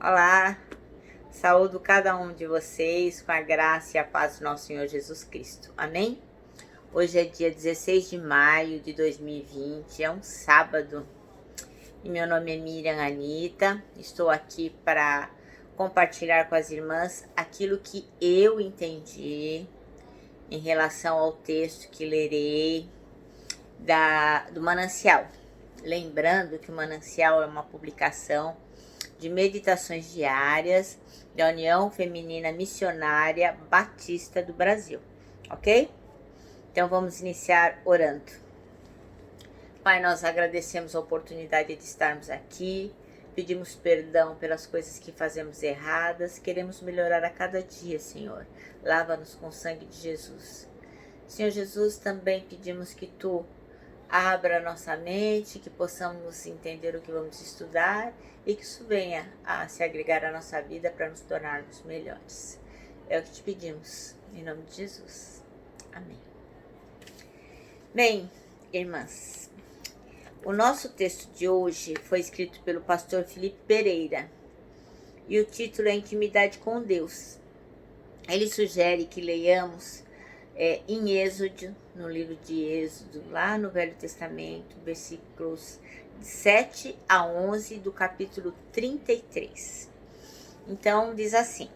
Olá, saúdo cada um de vocês com a graça e a paz do nosso Senhor Jesus Cristo. Amém? Hoje é dia 16 de maio de 2020, é um sábado. E meu nome é Miriam Anita, estou aqui para compartilhar com as irmãs aquilo que eu entendi em relação ao texto que lerei do Manancial. Lembrando que o Manancial é uma publicação de meditações diárias da União Feminina Missionária Batista do Brasil, ok? Então vamos iniciar orando. Pai, nós agradecemos a oportunidade de estarmos aqui, pedimos perdão pelas coisas que fazemos erradas, queremos melhorar a cada dia, Senhor. Lava-nos com o sangue de Jesus. Senhor Jesus, também pedimos que Tu abra nossa mente, que possamos entender o que vamos estudar e que isso venha a se agregar à nossa vida para nos tornarmos melhores. É o que te pedimos, em nome de Jesus. Amém. Bem, irmãs, o nosso texto de hoje foi escrito pelo pastor Felipe Pereira e o título é Intimidade com Deus. Ele sugere que leiamos em Êxodo, no livro de Êxodo, lá no Velho Testamento, versículos 7 a 11 do capítulo 33. Então, diz assim: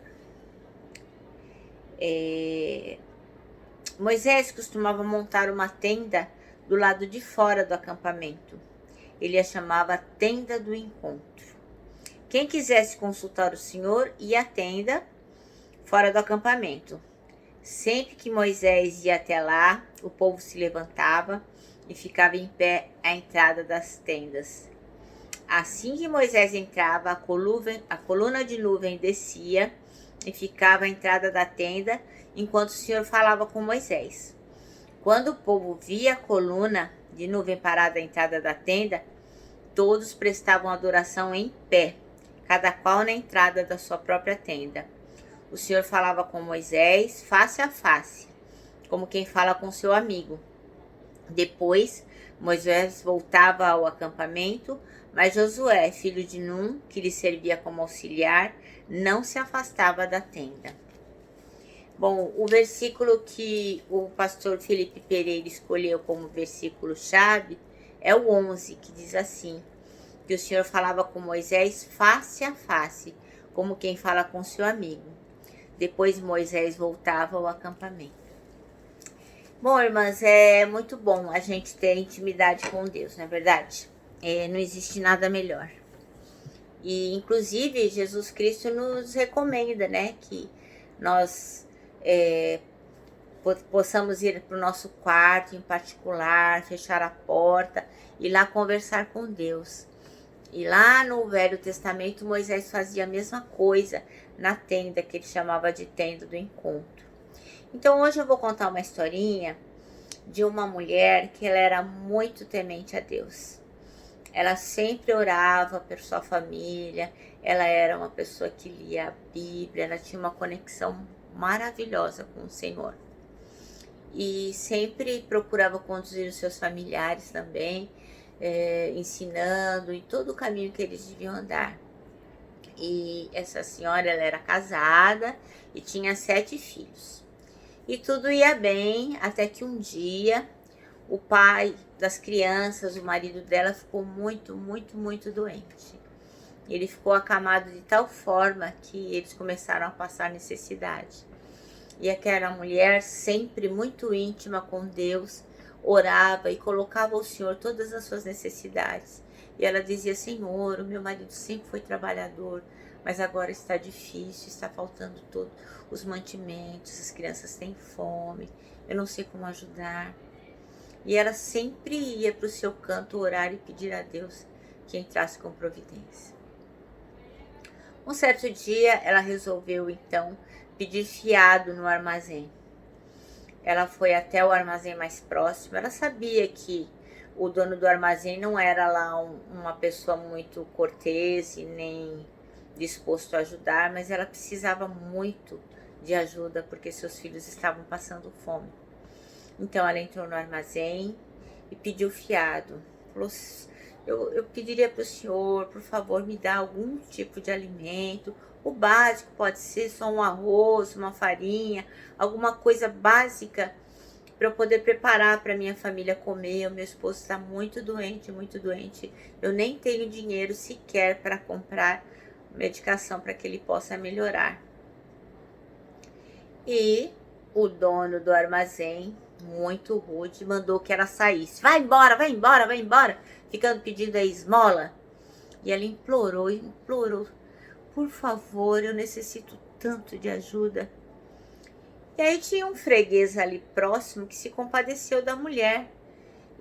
Moisés costumava montar uma tenda do lado de fora do acampamento. Ele a chamava Tenda do Encontro. Quem quisesse consultar o Senhor ia à tenda fora do acampamento. Sempre que Moisés ia até lá, o povo se levantava e ficava em pé à entrada das tendas. Assim que Moisés entrava, a coluna de nuvem descia e ficava à entrada da tenda, enquanto o Senhor falava com Moisés. Quando o povo via a coluna de nuvem parada à entrada da tenda, todos prestavam adoração em pé, cada qual na entrada da sua própria tenda. O Senhor falava com Moisés face a face, como quem fala com seu amigo. Depois, Moisés voltava ao acampamento, mas Josué, filho de Num, que lhe servia como auxiliar, não se afastava da tenda. Bom, o versículo que o pastor Felipe Pereira escolheu como versículo-chave é o 11, que diz assim, que o Senhor falava com Moisés face a face, como quem fala com seu amigo. Depois Moisés voltava ao acampamento. Bom, irmãs, é muito bom a gente ter intimidade com Deus, não é verdade? Não existe nada melhor. E, inclusive, Jesus Cristo nos recomenda, né? Que nós possamos ir para o nosso quarto em particular, fechar a porta e lá conversar com Deus. E lá no Velho Testamento, Moisés fazia a mesma coisa na tenda que ele chamava de Tenda do Encontro. Então hoje eu vou contar uma historinha de uma mulher que ela era muito temente a Deus. Ela sempre orava por sua família, ela era uma pessoa que lia a Bíblia, ela tinha uma conexão maravilhosa com o Senhor. E sempre procurava conduzir os seus familiares também, ensinando em todo o caminho que eles deviam andar. E essa senhora, ela era casada e tinha 7 filhos. E tudo ia bem, até que um dia o pai das crianças, o marido dela, ficou muito doente. Ele ficou acamado de tal forma que eles começaram a passar necessidade. E aquela mulher, sempre muito íntima com Deus, orava e colocava ao Senhor todas as suas necessidades. E ela dizia: Senhor, o meu marido sempre foi trabalhador, mas agora está difícil, está faltando todos os mantimentos, as crianças têm fome, eu não sei como ajudar. E ela sempre ia para o seu canto orar e pedir a Deus que entrasse com providência. Um certo dia, ela resolveu então pedir fiado no armazém. Ela foi até o armazém mais próximo. Ela sabia que o dono do armazém não era lá uma pessoa muito cortês e nem disposto a ajudar, mas ela precisava muito de ajuda porque seus filhos estavam passando fome. Então ela entrou no armazém e pediu fiado. Falou: eu pediria para o senhor, por favor, me dar algum tipo de alimento. O básico pode ser só um arroz, uma farinha, alguma coisa básica para eu poder preparar para minha família comer. O meu esposo está muito doente, muito doente. Eu nem tenho dinheiro sequer para comprar medicação para que ele possa melhorar. E o dono do armazém, muito rude, mandou que ela saísse. Vai embora, vai embora, vai embora. Ficando pedindo a esmola. E ela implorou, implorou. Por favor, eu necessito tanto de ajuda. E aí tinha um freguês ali próximo que se compadeceu da mulher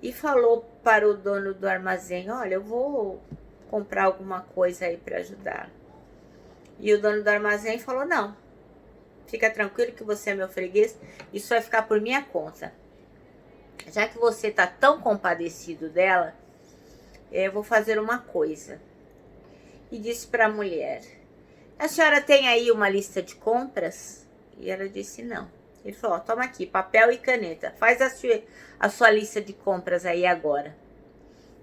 e falou para o dono do armazém: olha, eu vou comprar alguma coisa aí para ajudar. E o dono do armazém falou: não, fica tranquilo que você é meu freguês, isso vai ficar por minha conta. Já que você tá tão compadecido dela, eu vou fazer uma coisa. E disse para a mulher: a senhora tem aí uma lista de compras? E ela disse: não. Ele falou: toma aqui, papel e caneta, faz a sua lista de compras aí agora.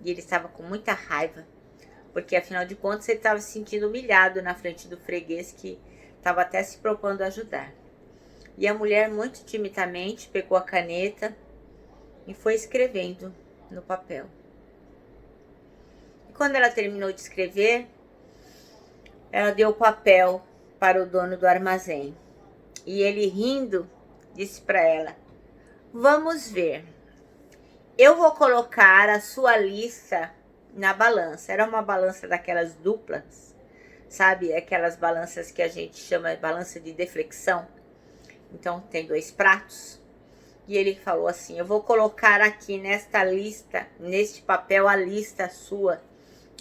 E ele estava com muita raiva, porque afinal de contas ele estava se sentindo humilhado na frente do freguês que estava até se propondo a ajudar. E a mulher, muito timidamente, pegou a caneta e foi escrevendo no papel. E quando ela terminou de escrever, ela deu o papel para o dono do armazém. E ele, rindo, disse para ela: vamos ver, eu vou colocar a sua lista na balança. Era uma balança daquelas duplas, sabe? Aquelas balanças que a gente chama de balança de deflexão. Então tem 2 pratos. E ele falou assim: eu vou colocar aqui nesta lista, neste papel, a lista sua,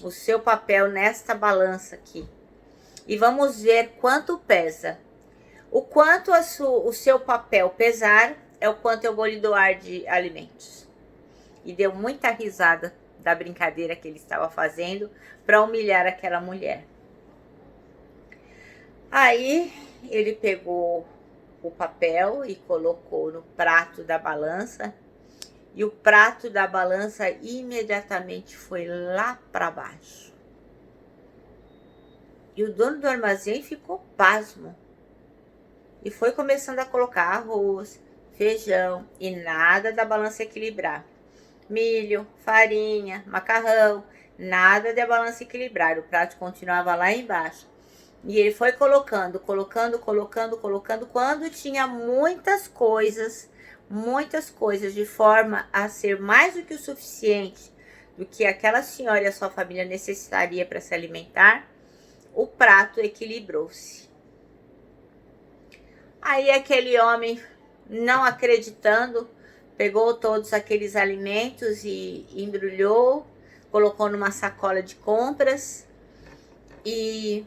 o seu papel nesta balança aqui. E vamos ver quanto pesa. O quanto o seu papel pesar é o quanto eu vou lhe doar de alimentos. E deu muita risada da brincadeira que ele estava fazendo para humilhar aquela mulher. Aí ele pegou o papel e colocou no prato da balança. E o prato da balança imediatamente foi lá para baixo. E o dono do armazém ficou pasmo. E foi começando a colocar arroz, feijão e nada da balança equilibrar. Milho, farinha, macarrão, nada da balança equilibrar. O prato continuava lá embaixo. E ele foi colocando. Quando tinha muitas coisas, de forma a ser mais do que o suficiente do que aquela senhora e a sua família necessitaria para se alimentar, o prato equilibrou-se. Aí aquele homem, não acreditando, pegou todos aqueles alimentos e embrulhou, colocou numa sacola de compras e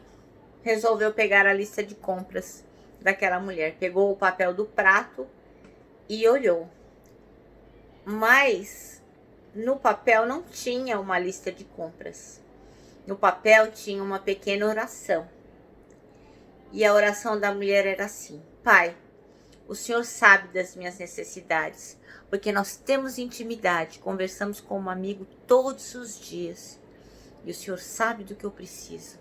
resolveu pegar a lista de compras daquela mulher. Pegou o papel do prato e olhou. Mas no papel não tinha uma lista de compras. No papel tinha uma pequena oração. E a oração da mulher era assim: Pai, o Senhor sabe das minhas necessidades, porque nós temos intimidade, conversamos com um amigo todos os dias. E o Senhor sabe do que eu preciso.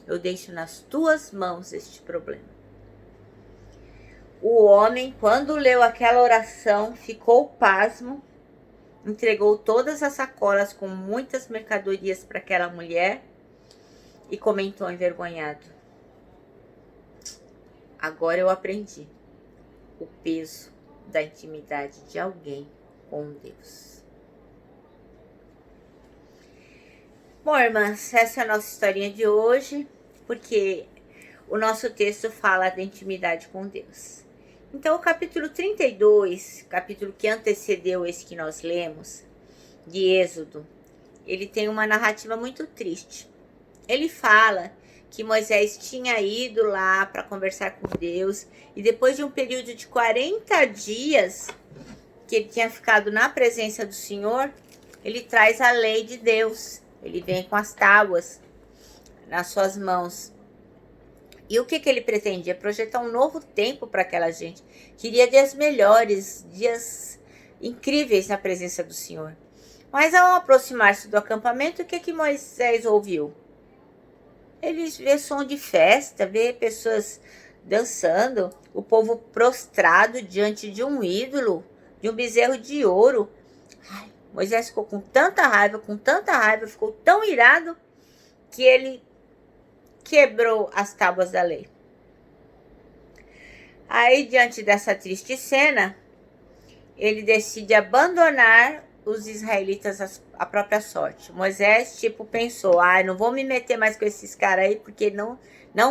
Eu deixo nas tuas mãos este problema. O homem, quando leu aquela oração, ficou pasmo, entregou todas as sacolas com muitas mercadorias para aquela mulher e comentou envergonhado: agora eu aprendi o peso da intimidade de alguém com Deus. Bom, irmãs, essa é a nossa historinha de hoje, porque o nosso texto fala da intimidade com Deus. Então, o capítulo 32, capítulo que antecedeu esse que nós lemos, de Êxodo, ele tem uma narrativa muito triste. Ele fala que Moisés tinha ido lá para conversar com Deus e depois de um período de 40 dias que ele tinha ficado na presença do Senhor, ele traz a lei de Deus. Ele vem com as tábuas nas suas mãos. E o que ele pretendia? Projetar um novo tempo para aquela gente. Queria dias melhores, dias incríveis na presença do Senhor. Mas ao aproximar-se do acampamento, o que Moisés ouviu? Ele vê som de festa, vê pessoas dançando, o povo prostrado diante de um ídolo, de um bezerro de ouro. Ai, Moisés ficou com tanta raiva, ficou tão irado, que ele quebrou as tábuas da lei. Aí, diante dessa triste cena, ele decide abandonar os israelitas à própria sorte. Moisés, pensou, não vou me meter mais com esses caras aí, porque não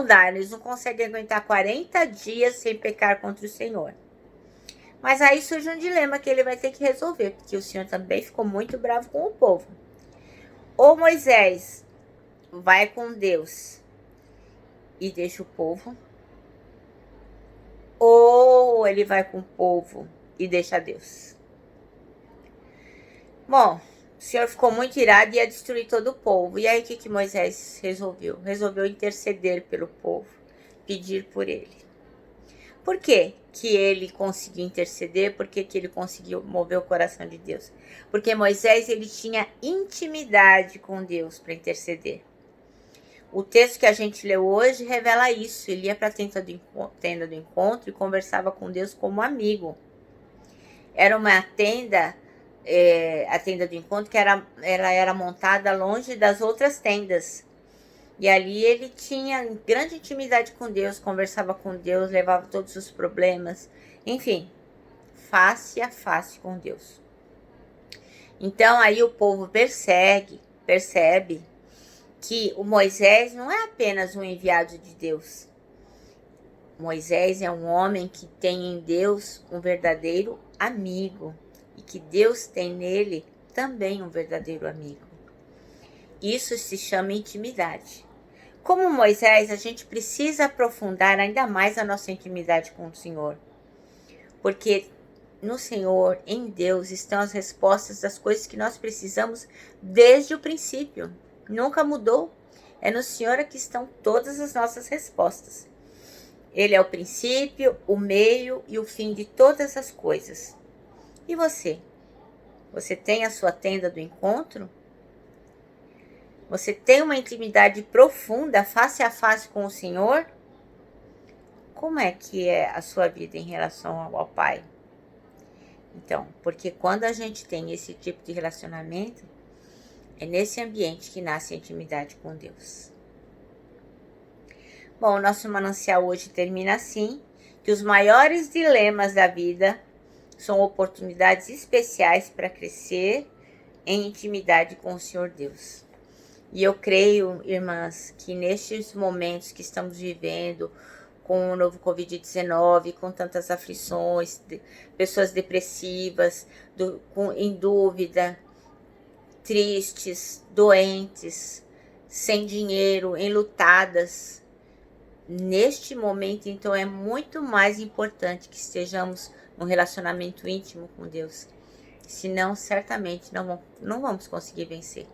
dá, eles não conseguem aguentar 40 dias sem pecar contra o Senhor. Mas aí surge um dilema que ele vai ter que resolver, porque o Senhor também ficou muito bravo com o povo. Ou Moisés vai com Deus e deixa o povo, ou ele vai com o povo e deixa Deus. Bom, o Senhor ficou muito irado e ia destruir todo o povo. E aí o que Moisés resolveu? Resolveu interceder pelo povo, pedir por ele. Por quê que ele conseguiu interceder? Por que ele conseguiu mover o coração de Deus? Porque Moisés, ele tinha intimidade com Deus para interceder. O texto que a gente leu hoje revela isso. Ele ia para a tenda do encontro e conversava com Deus como amigo. Era uma tenda, a tenda do encontro, que ela era montada longe das outras tendas. E ali ele tinha grande intimidade com Deus, conversava com Deus, levava todos os problemas. Enfim, face a face com Deus. Então aí o povo percebe que o Moisés não é apenas um enviado de Deus. Moisés é um homem que tem em Deus um verdadeiro amigo. E que Deus tem nele também um verdadeiro amigo. Isso se chama intimidade. Como Moisés, a gente precisa aprofundar ainda mais a nossa intimidade com o Senhor. Porque no Senhor, em Deus, estão as respostas das coisas que nós precisamos desde o princípio. Nunca mudou. É no Senhor que estão todas as nossas respostas. Ele é o princípio, o meio e o fim de todas as coisas. E você? Você tem a sua tenda do encontro? Você tem uma intimidade profunda, face a face com o Senhor? Como é que é a sua vida em relação ao Pai? Então, porque quando a gente tem esse tipo de relacionamento, é nesse ambiente que nasce a intimidade com Deus. Bom, o nosso manancial hoje termina assim, que os maiores dilemas da vida são oportunidades especiais para crescer em intimidade com o Senhor Deus. E eu creio, irmãs, que nestes momentos que estamos vivendo, com o novo Covid-19, com tantas aflições, pessoas depressivas, em dúvida, tristes, doentes, sem dinheiro, enlutadas. Neste momento, então, é muito mais importante que estejamos num relacionamento íntimo com Deus. Senão, certamente, não vamos conseguir vencer.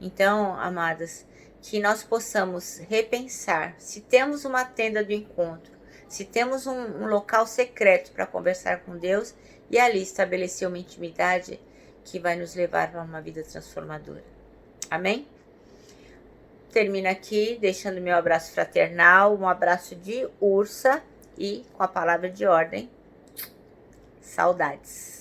Então, amadas, que nós possamos repensar se temos uma tenda do encontro, se temos um local secreto para conversar com Deus e ali estabelecer uma intimidade que vai nos levar a uma vida transformadora. Amém? Termino aqui deixando meu abraço fraternal, um abraço de ursa e com a palavra de ordem. Saudades.